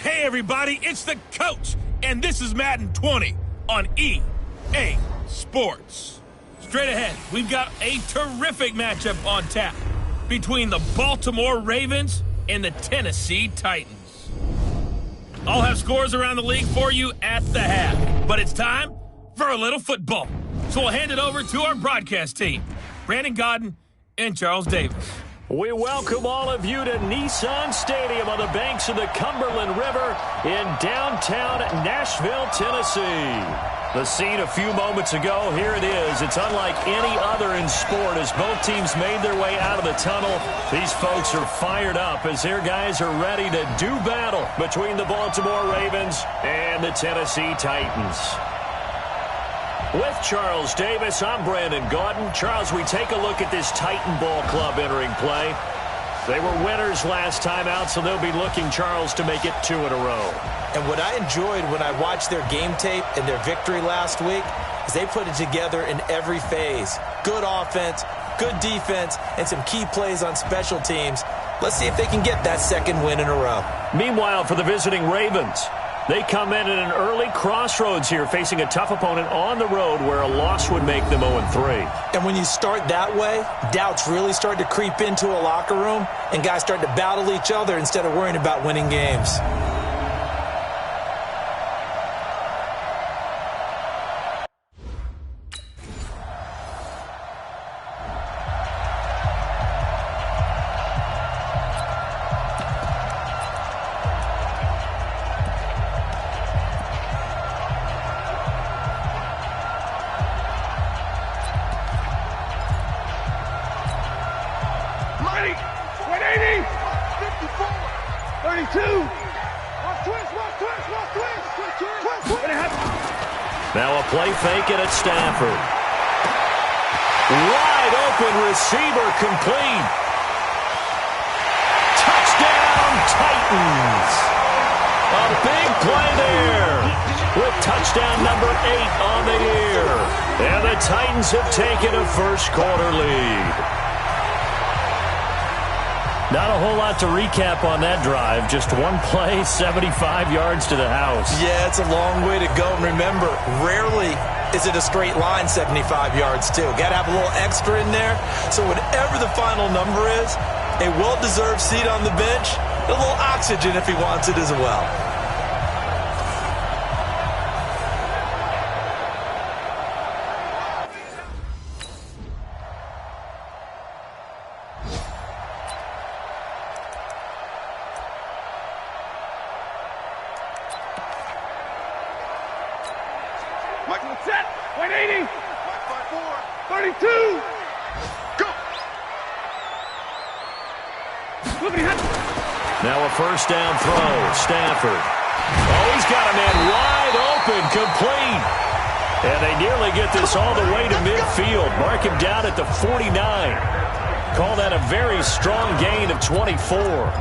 Hey everybody, it's the coach, and this is Madden 20 on EA Sports. Straight ahead, we've got a terrific matchup on tap between the Baltimore Ravens and the Tennessee Titans. I'll have scores around the league for you at the half, but it's time for a little football. So we'll hand it over to our broadcast team, Brandon Godden and Charles Davis. We welcome all of you to Nissan Stadium on the banks of the Cumberland River in downtown Nashville, Tennessee. The scene a few moments ago, here it is. It's unlike any other in sport as both teams made their way out of the tunnel. These folks are fired up as their guys are ready to do battle between the Baltimore Ravens and the Tennessee Titans. With Charles Davis, I'm Brandon Godden. Charles, we take a look at this Titan Ball Club entering play. They were winners last time out, so they'll be looking, Charles, to make it 2 in a row. And what I enjoyed when I watched their game tape and their victory last week is they put it together in every phase. Good offense, good defense, and some key plays on special teams. Let's see if they can get that second win in a row. Meanwhile, for the visiting Ravens, they come in at an early crossroads here, facing a tough opponent on the road where a loss would make them 0-3. And when you start that way, doubts really start to creep into a locker room, and guys start to battle each other instead of worrying about winning games. Now a play fake it at Stafford. Wide open receiver complete. Touchdown Titans. A big play there with touchdown number 8 on the year. And the Titans have taken a first quarter lead. Not a whole lot to recap on that drive. Just one play, 75 yards to the house. Yeah, it's a long way to go. And remember, rarely is it a straight line 75 yards, too. Got to have a little extra in there. So whatever the final number is, a well-deserved seat on the bench, a little oxygen if he wants it as well. Michael set, 180, 32, go. Now a first down throw, Stafford. Oh, he's got a man wide open, complete. And they nearly get this all the way to midfield. Mark him down at the 49. Call that a very strong gain of 24.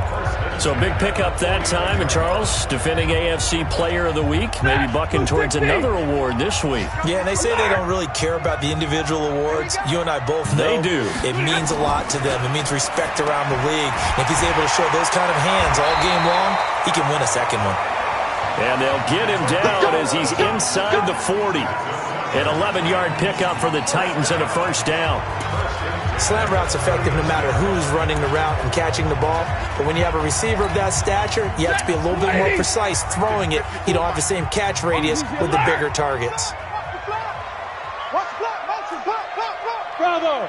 So a big pickup that time. And Charles, defending AFC Player of the Week, maybe bucking towards another award this week. Yeah, and they say they don't really care about the individual awards. You and I both know they do. It means a lot to them. It means respect around the league. If he's able to show those kind of hands all game long, he can win a second one. And they'll get him down as he's inside the 40. An 11-yard pickup for the Titans and a first down. Slant route's effective no matter who's running the route and catching the ball. But when you have a receiver of that stature, you have to be a little bit more precise throwing it. You don't have the same catch radius with the bigger targets. Bravo.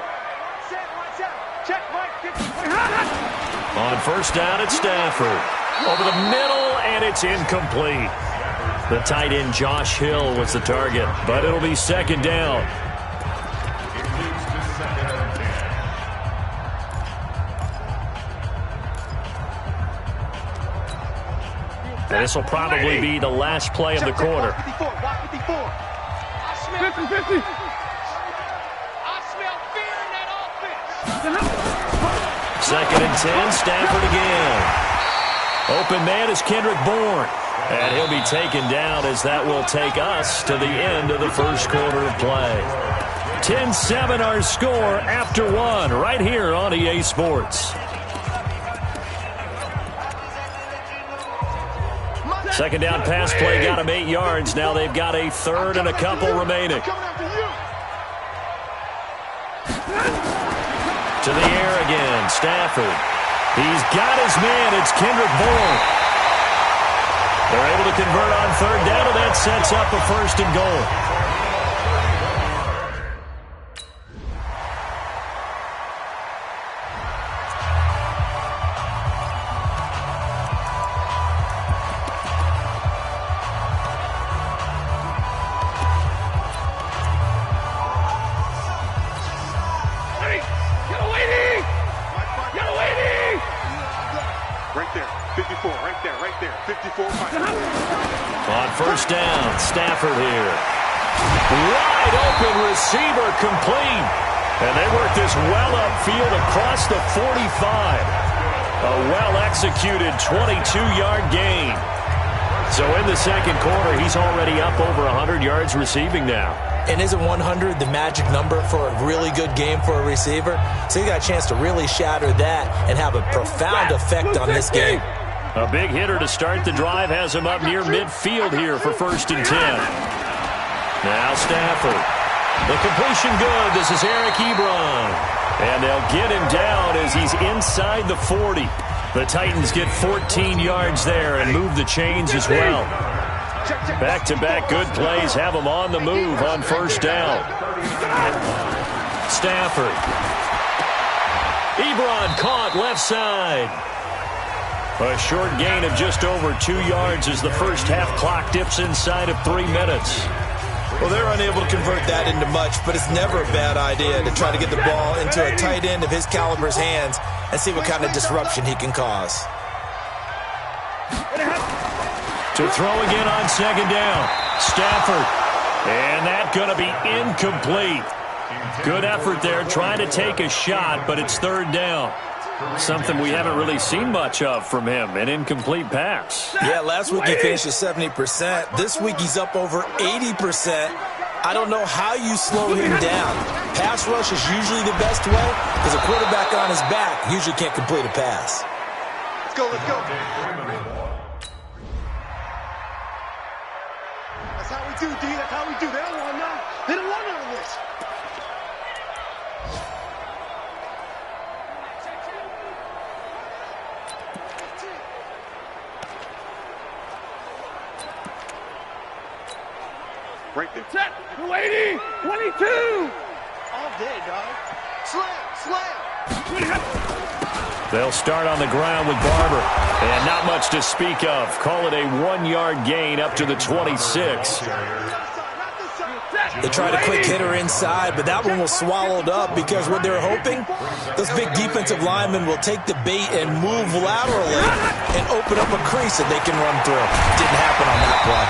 On first down, it's Stafford. Over the middle, and it's incomplete. The tight end, Josh Hill, was the target, but it'll be second down. And this will probably be the last play of the quarter. 50-50. I smell fear in that offense. Second and 10, Stafford again. Open man is Kendrick Bourne. And he'll be taken down as that will take us to the end of the first quarter of play. 10-7 our score after one right here on EA Sports. Second down pass play got him 8 yards. Now they've got a third and a couple remaining. To the air again, Stafford. He's got his man. It's Kendrick Bourne. They're able to convert on third down, and that sets up a first and goal. On first down, Stafford here. Wide open receiver complete. And they work this well upfield across the 45. A well-executed 22-yard gain. So in the second quarter, he's already up over 100 yards receiving now. And isn't 100 the magic number for a really good game for a receiver? So he got a chance to really shatter that and have a profound effect on this game. A big hitter to start the drive has him up near midfield here for first and 10. Now Stafford. The completion good. This is Eric Ebron. And they'll get him down as he's inside the 40. The Titans get 14 yards there and move the chains as well. Back-to-back good plays have him on the move on first down. Stafford. Ebron caught left side. A short gain of just over 2 yards as the first half clock dips inside of 3 minutes. Well, they're unable to convert that into much, but it's never a bad idea to try to get the ball into a tight end of his caliber's hands and see what kind of disruption he can cause. To throw again on second down. Stafford. And that's going to be incomplete. Good effort there trying to take a shot, but it's third down. Something we haven't really seen much of from him, an incomplete pass. Yeah, last week he finished at 70%. This week he's up over 80%. I don't know how you slow him down. Pass rush is usually the best way because a quarterback on his back usually can't complete a pass. Let's go, let's go. That's how we do, D. That's how we do. They don't want none. They don't want none of this. Right there. Set. 280. 22. All day, dog. Slam. They'll start on the ground with Barber. And not much to speak of. Call it a 1-yard gain up to the 26. They tried a quick hitter inside, but that one was swallowed up because what they're hoping, those big defensive linemen will take the bait and move laterally and open up a crease that they can run through. Didn't happen on that play.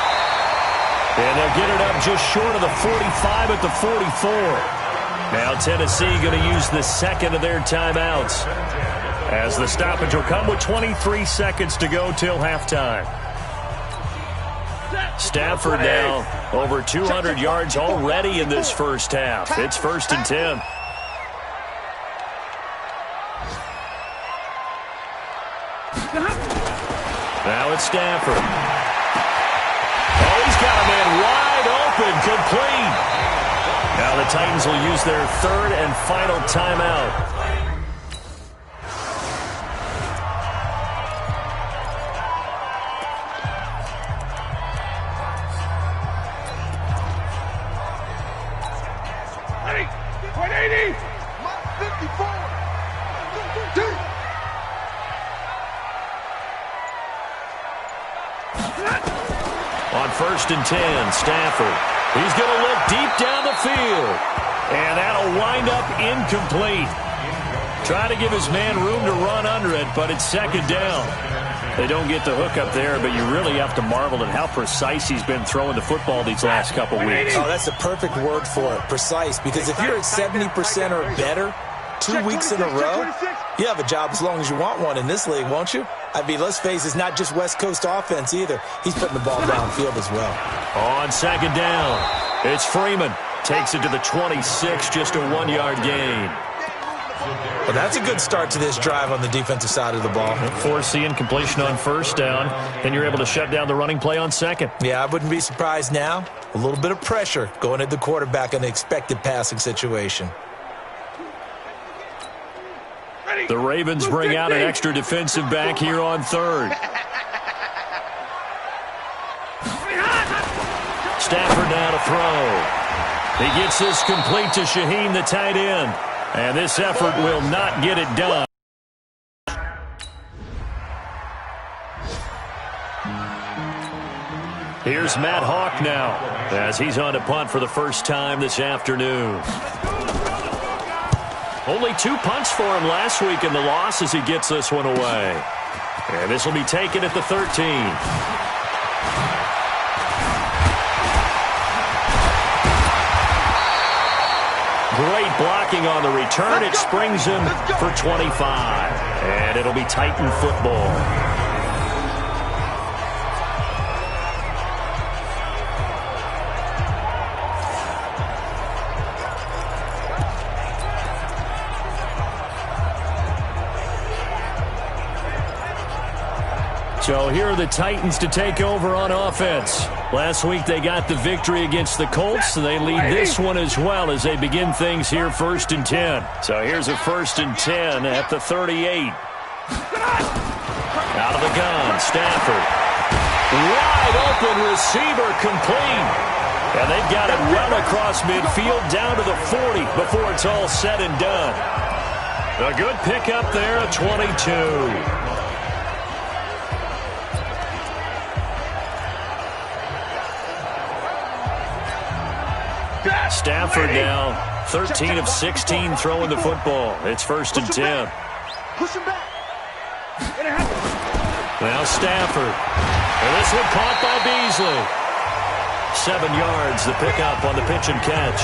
And they'll get it up just short of the 45 at the 44. Now Tennessee going to use the second of their timeouts as the stoppage will come with 23 seconds to go till halftime. Stafford now over 200 yards already in this first half. It's first and 10. Now it's Stafford. Oh, he's got a man wide open, complete. Now the Titans will use their third and final timeout. On first and 10, Stafford. He's going to look deep down the field. And that'll wind up incomplete. Trying to give his man room to run under it, but it's second down. They don't get the hook up there, but you really have to marvel at how precise he's been throwing the football these last couple weeks. Oh, that's the perfect word for it, precise, because if you're at 70% or better 2 weeks in a row, you have a job as long as you want one in this league, won't you? I mean, let's face it, it's not just West Coast offense either. He's putting the ball downfield as well. On second down, it's Freeman. Takes it to the 26, just a 1-yard gain. Well, that's a good start to this drive on the defensive side of the ball. Forcing incompletion on first down, and you're able to shut down the running play on second. Yeah, I wouldn't be surprised now. A little bit of pressure going at the quarterback in the expected passing situation. The Ravens bring out an extra defensive back here on third. Stafford now to throw. He gets this complete to Shaheen, the tight end. And this effort will not get it done. Here's Matt Hawk now as he's on to punt for the first time this afternoon. Only 2 punts for him last week in the loss as he gets this one away. And this will be taken at the 13. Great blocking on the return. It springs him for 25. And it'll be Titan football. So here are the Titans to take over on offense. Last week they got the victory against the Colts, so they lead this one as well as they begin things here 1st and 10. So here's a 1st and 10 at the 38. Out of the gun, Stafford. Wide open receiver complete. And they've got it well across midfield down to the 40 before it's all said and done. A good pickup there at 22. Stafford now, 13 of 16 throwing the football. It's 1st and 10. Push him back. Now Stafford. And this one caught by Beasley. 7 yards, the pickup on the pitch and catch.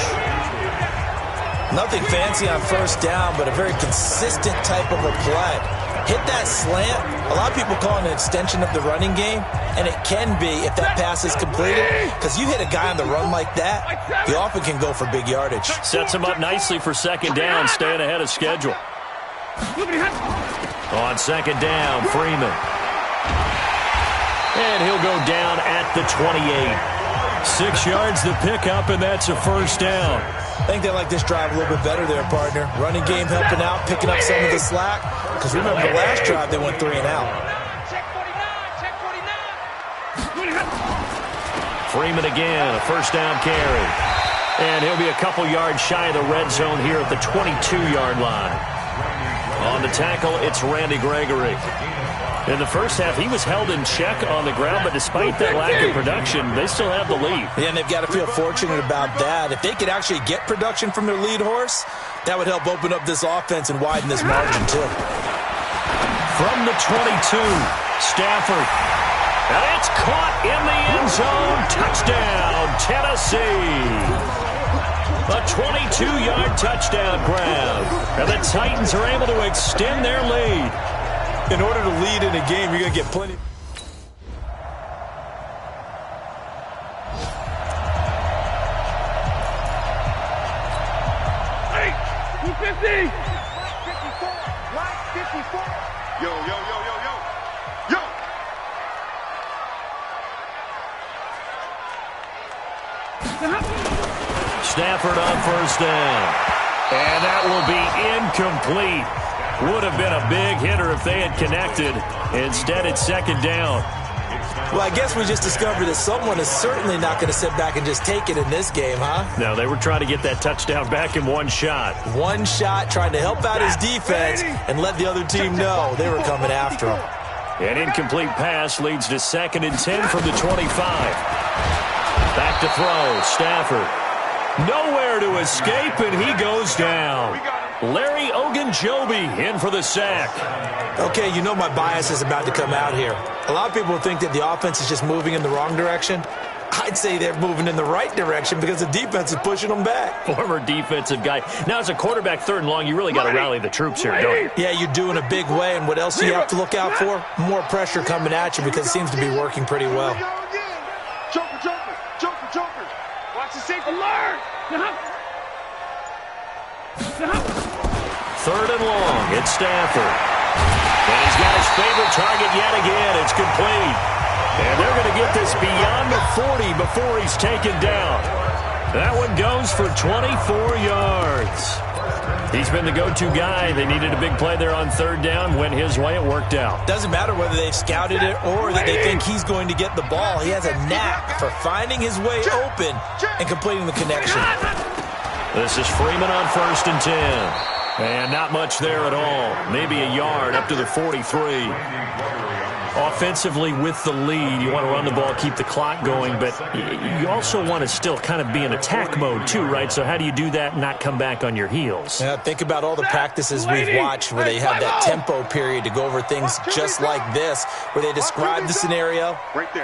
Nothing fancy on first down, but a very consistent type of a play. Hit that slant. A lot of people call it an extension of the running game, and it can be if that pass is completed, because you hit a guy on the run like that, he often can go for big yardage. Sets him up nicely for second down, staying ahead of schedule. On second down, Freeman. And he'll go down at the 28. 6 yards the pickup, and that's a first down. I think they like this drive a little bit better there, partner. Running game helping out, picking up some of the slack. Because remember, the last drive they went 3 and out. Freeman again, a first down carry. And he'll be a couple yards shy of the red zone here at the 22-yard line. On the tackle, it's Randy Gregory. In the first half, he was held in check on the ground, but despite that lack of production, they still have the lead. Yeah, and they've got to feel fortunate about that. If they could actually get production from their lead horse, that would help open up this offense and widen this margin, too. From the 22, Stafford. And it's caught in the end zone. Touchdown, Tennessee. A 22-yard touchdown grab. And the Titans are able to extend their lead. In order to lead in a game, you're going to get plenty. Hey, 250. Line 54. Yo, yo, yo, yo, yo. Yo. Stafford on first down. And that will be incomplete. Would have been a big hitter if they had connected. Instead, it's second down. Well, I guess we just discovered that someone is certainly not going to sit back and just take it in this game, huh? No, they were trying to get that touchdown back in one shot. One shot, trying to help out his defense and let the other team know they were coming after him. An incomplete pass leads to 2nd and 10 from the 25. Back to throw, Stafford. Nowhere to escape, and he goes down. Larry Ogunjobi in for the sack. Okay, you know my bias is about to come out here. A lot of people think that the offense is just moving in the wrong direction. I'd say they're moving in the right direction because the defense is pushing them back. Former defensive guy. Now, as a quarterback, 3rd and long, you really got to rally the troops here, don't you? Yeah, you do in a big way, and what else do you have to look out for? More pressure coming at you because it seems to be working pretty well. Joker, Joker, Joker, Joker. Watch the safety. Alert! 3rd and long. It's Stafford. And he's got his favorite target yet again. It's complete. And they're going to get this beyond the 40 before he's taken down. That one goes for 24 yards. He's been the go-to guy. They needed a big play there on 3rd down. Went his way. It worked out. Doesn't matter whether they've scouted it or that they think he's going to get the ball. He has a knack for finding his way open and completing the connection. This is Freeman on 1st and 10. And not much there at all. Maybe a yard up to the 43. Offensively with the lead, you want to run the ball, keep the clock going, but you also want to still kind of be in attack mode too, right? So how do you do that and not come back on your heels? Yeah, think about all the practices we've watched where they have that tempo period to go over things just like this, where they describe the scenario,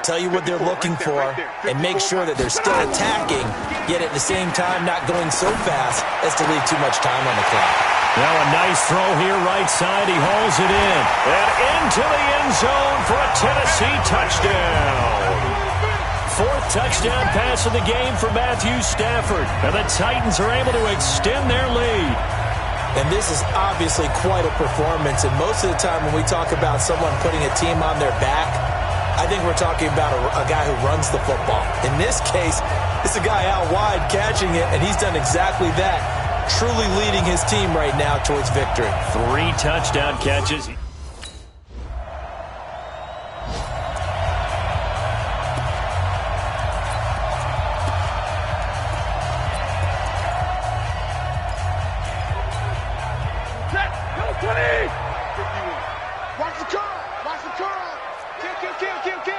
tell you what they're looking for, and make sure that they're still attacking, yet at the same time not going so fast as to leave too much time on the clock. Now a nice throw here right side. He hauls it in. And into the end zone for a Tennessee touchdown. 4th touchdown pass of the game for Matthew Stafford. And the Titans are able to extend their lead. And this is obviously quite a performance. And most of the time when we talk about someone putting a team on their back, I think we're talking about a guy who runs the football. In this case, it's a guy out wide catching it, and he's done exactly that. Truly leading his team right now towards victory. 3 touchdown catches. Watch the curl. Watch the curl. Kill.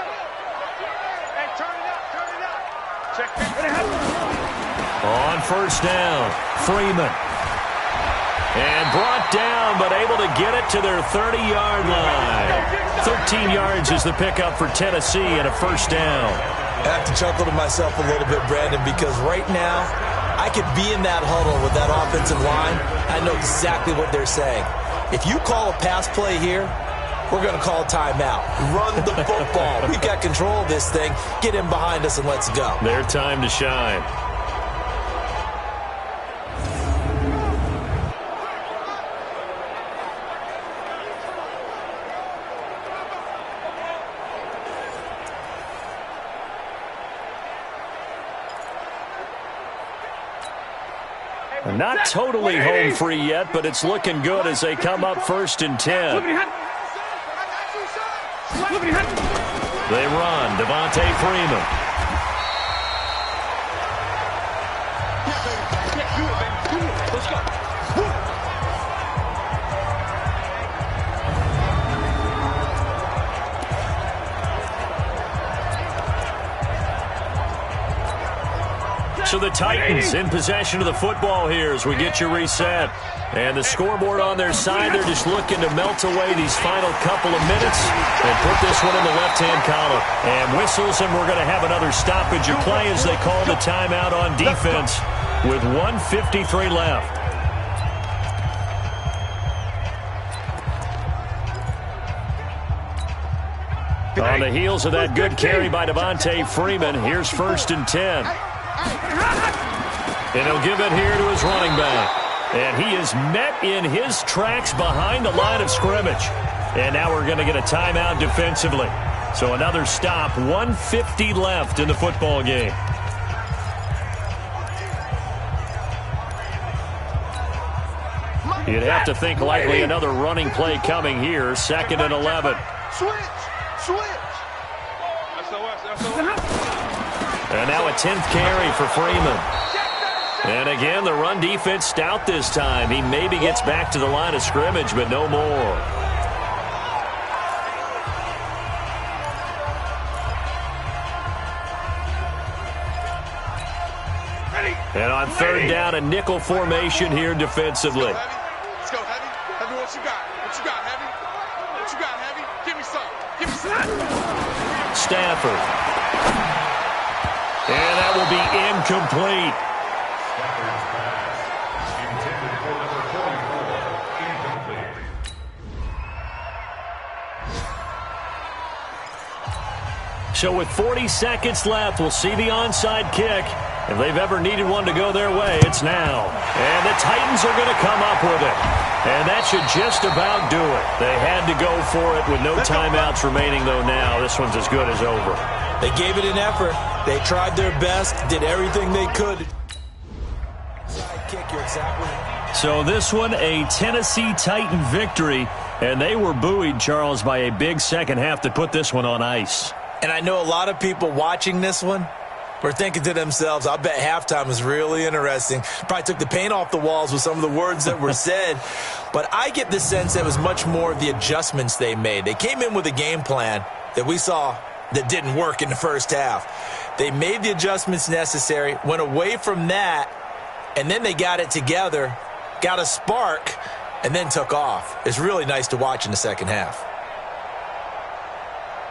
Hey, turn it up. Check it. On 1st down, Freeman. And brought down, but able to get it to their 30-yard line. 13 yards is the pickup for Tennessee and a 1st down. I have to chuckle to myself a little bit, Brandon, because right now I could be in that huddle with that offensive line. I know exactly what they're saying. If you call a pass play here, we're going to call a timeout. Run the football. We've got control of this thing. Get in behind us and let's go. Their time to shine. Not totally home free yet, but it's looking good as they come up 1st and 10. They run. Devontae Freeman. Let's go. So the Titans in possession of the football here as we get you reset. And the scoreboard on their side, they're just looking to melt away these final couple of minutes and put this one in the left-hand column. And whistles, and we're going to have another stoppage of play as they call the timeout on defense with 1:53 left. On the heels of that good carry by Devontae Freeman, here's 1st and 10. And he'll give it here to his running back. And he is met in his tracks behind the line of scrimmage. And now we're going to get a timeout defensively. So another stop, 1:50 left in the football game. You'd have to think likely another running play coming here, 2nd and 11. Switch. And now a 10th carry for Freeman. And again, the run defense stout this time. He maybe gets back to the line of scrimmage, but no more. And on 3rd down, a nickel formation here defensively. Let's go, Heavy. Heavy, what you got? Heavy? What you got, Heavy? Give me some. Stafford. And that will be incomplete. So with 40 seconds left, we'll see the onside kick. If they've ever needed one to go their way, it's now. And the Titans are going to come up with it. And that should just about do it. They had to go for it with no timeouts remaining, though now. This one's as good as over. They gave it an effort. They tried their best, did everything they could. Kick, you're exactly right. So this one, a Tennessee Titan victory, and they were buoyed, Charles, by a big second half that put this one on ice. And I know a lot of people watching this one were thinking to themselves, I bet halftime was really interesting. Probably took the paint off the walls with some of the words that were said. But I get the sense that it was much more of the adjustments they made. They came in with a game plan that we saw that didn't work in the first half. They made the adjustments necessary, went away from that, and then they got it together, got a spark, and then took off. It's really nice to watch in the second half.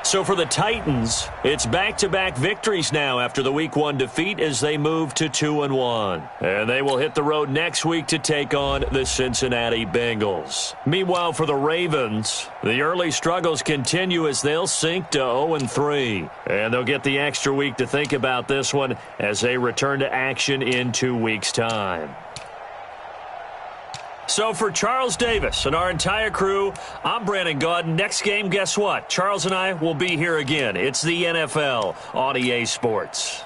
So for the Titans, it's back-to-back victories now after the Week 1 defeat as they move to 2-1. And they will hit the road next week to take on the Cincinnati Bengals. Meanwhile, for the Ravens, the early struggles continue as they'll sink to 0-3. And they'll get the extra week to think about this one as they return to action in 2 weeks' time. So for Charles Davis and our entire crew, I'm Brandon Gaudin. Next game, guess what? Charles and I will be here again. It's the NFL on EA Sports.